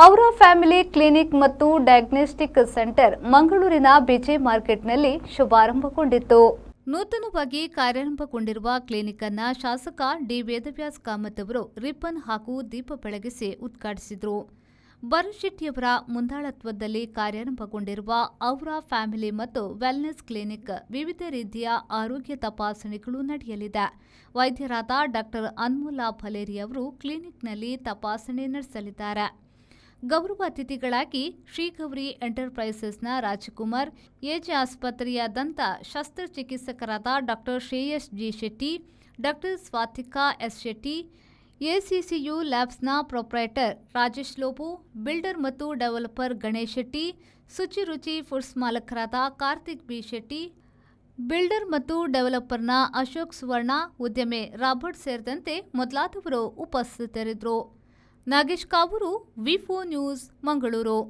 ಅವರ family clinic ಮತ್ತು diagnostic centre ಮಂಗಳೂರಿನ ಬಿಜೆ ಮಾರ್ಕೆಟ್ನಲ್ಲಿ ಶುಭಾರಂಭಗೊಂಡಿತು. ನೂತನವಾಗಿ ಕಾರ್ಯಾರಂಭಗೊಂಡಿರುವ ಕ್ಲಿನಿಕ್ ಅನ್ನು ಶಾಸಕ ಡಿ ವೇದವ್ಯಾಸ್ ಕಾಮತ್ ಅವರು ರಿಬ್ಬನ್ ಹಾಗೂ ದೀಪ ಬೆಳಗಿಸಿ ಉದ್ಘಾಟಿಸಿದರು. ಬರಶೆಟ್ಟಿಯವರ ಮುಂದಾಳತ್ವದಲ್ಲಿ ಕಾರ್ಯಾರಂಭಗೊಂಡಿರುವ ಅವರ ಫ್ಯಾಮಿಲಿ ಮತ್ತು ವೆಲ್ನೆಸ್ ಕ್ಲಿನಿಕ್ ವಿವಿಧ ರೀತಿಯ ಆರೋಗ್ಯ ತಪಾಸಣೆಗಳು ನಡೆಯಲಿದೆ. ವೈದ್ಯರಾದ ಡಾಕ್ಟರ್ ಅನ್ಮೋಲಾ ಫಲೇರಿ ಅವರು ಕ್ಲಿನಿಕ್ನಲ್ಲಿ ತಪಾಸಣೆ ನಡೆಸಲಿದ್ದಾರೆ. ಗೌರವ ಅತಿಥಿಗಳಾಗಿ ಶ್ರೀಗೌರಿ ಎಂಟರ್ಪ್ರೈಸಸ್ನ ರಾಜಕುಮಾರ್, ಎಜೆ ಆಸ್ಪತ್ರೆಯ ದಂತ ಶಸ್ತ್ರಚಿಕಿತ್ಸಕರಾದ doctor Shreyas G Shetty, doctor Swathika S Shetty, ಎಸಿಸಿಯು ಲ್ಯಾಬ್ಸ್ನ ಪ್ರೊಪ್ರೈಟರ್ ರಾಜೇಶ್ ಲೋಬೋ, ಬಿಲ್ಡರ್ ಮತ್ತು ಡೆವಲಪರ್ ಗಣೇಶ್ ಶೆಟ್ಟಿ, ಶುಚಿರುಚಿ ಫುಡ್ಸ್ ಮಾಲಕರಾದ ಕಾರ್ತಿಕ್ ಬಿ ಶೆಟ್ಟಿ, ಬಿಲ್ಡರ್ ಮತ್ತು ಡೆವಲಪರ್ನ ಅಶೋಕ್ ಸುವರ್ಣ, ಉದ್ಯಮಿ ರಾಬರ್ಟ್ ಸೇರಿದಂತೆ ಮೊದಲಾದವರು ಉಪಸ್ಥಿತರಿದ್ದರು. ನಾಗೇಶ್ ಕಾವೂರು, ವಿ4 ನ್ಯೂಸ್, ಮಂಗಳೂರು.